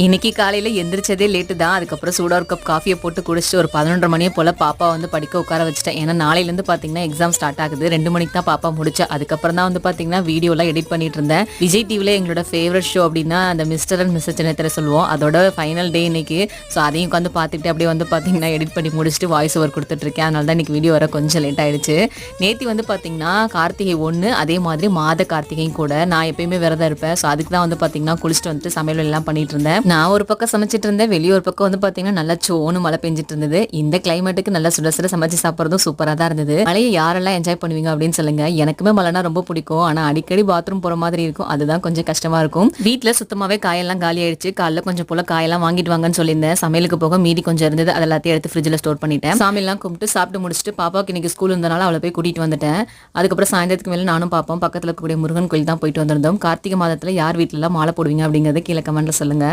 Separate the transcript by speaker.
Speaker 1: இன்னைக்கு காலையில எந்திரிச்சதே லேட்டு தான். அதுக்கப்புறம் சூடா ஒரு கப் காஃபிய போட்டு குடிச்சுட்டு ஒரு 11:30 மணிய போல பாப்பா வந்து படிக்க உட்கார வச்சுட்டேன். ஏன்னா நாளையிலேருந்து பார்த்தீங்கன்னா எக்ஸாம் ஸ்டார்ட் ஆகுது. 2 மணிக்கு தான் பாப்பா முடிச்சா. அதுக்கப்புறம் தான் வந்து பார்த்தீங்கன்னா வீடியோலாம் எடிட் பண்ணிட்டு இருந்தேன். விஜய் டிவில எங்களோட ஃபேவரட் ஷோ அப்படின்னா அந்த மிஸ்டர் அண்ட் மிஸ்ஸஸ் சின்னத்திரை சொல்லுவோம். அதோட ஃபைனல் டே இன்னைக்கு. ஸோ அதையும் உட்காந்து பார்த்துக்கிட்டு அப்படியே வந்து பார்த்தீங்கன்னா எடிட் பண்ணி முடிச்சுட்டு வாய்ஸ் ஓவர் கொடுத்துட்டு இருக்கேன். அதனால தான் இன்னைக்கு வீடியோ வர கொஞ்சம் லேட் ஆயிடுச்சு. நேத்தி வந்து பார்த்தீங்கன்னா கார்த்திகை 1 அதே மாதிரி மாத கார்த்திகையும் கூட. நான் எப்பயுமே விரதம் இருப்பேன். ஸோ அதுக்கு தான் வந்து பார்த்தீங்கன்னா குளிச்சுட்டு வந்துட்டு சமையல் எல்லாம் பண்ணிட்டு இருந்தேன். நான் ஒரு பக்கம் சமைச்சிட்டு இருந்தேன். வெளியே ஒரு பக்கம் வந்து பாத்தீங்கன்னா நல்லா சோன்னு மழை பெஞ்சிட்டு இருந்தது. இந்த கிளைமேட்டுக்கு நல்லா சுட சுட சமைச்சு சாப்பிட்றதும் சூப்பரா தான் இருந்தது. மழையை யாரெல்லாம் என்ஜாய் பண்ணுவீங்க அப்படின்னு சொல்லுங்க. எனக்குமே மழைனா ரொம்ப பிடிக்கும். ஆனா அடிக்கடி பாத்ரூம் போற மாதிரி இருக்கும். அதுதான் கொஞ்சம் கஷ்டமா இருக்கும். வீட்டுல சுத்தமாவே காயெல்லாம் காலி ஆயிடுச்சு. காலைல கொஞ்சம் போல காயெல்லாம் வாங்கிட்டு வாங்கன்னு சொல்லியிருந்தேன். சமையலுக்கு போக மீதி கொஞ்சம் இருந்தது. அது எல்லாத்தையும் எடுத்து ஃப்ரிட்ஜில் ஸ்டோர் பண்ணிட்டேன். சாமியெல்லாம் கும்பிட்டு சாப்பிட்டு முடிச்சுட்டு பாப்பாவுக்கு இன்னைக்கு ஸ்கூல் இருந்தனால அவளை போய் கூட்டிட்டு வந்துட்டேன். அதுக்கப்புறம் சாயந்தரத்துக்கு மேல நானும் பாப்போம் பக்கத்துல இருக்கக்கூடிய முருகன் கோயில் தான் போயிட்டு வந்திருந்தோம். கார்த்திகை மாதத்துல யார் வீட்டுல எல்லாம் மாலை போடுவீங்க அப்படிங்கறத கீழே கமெண்ட்ல சொல்லுங்க.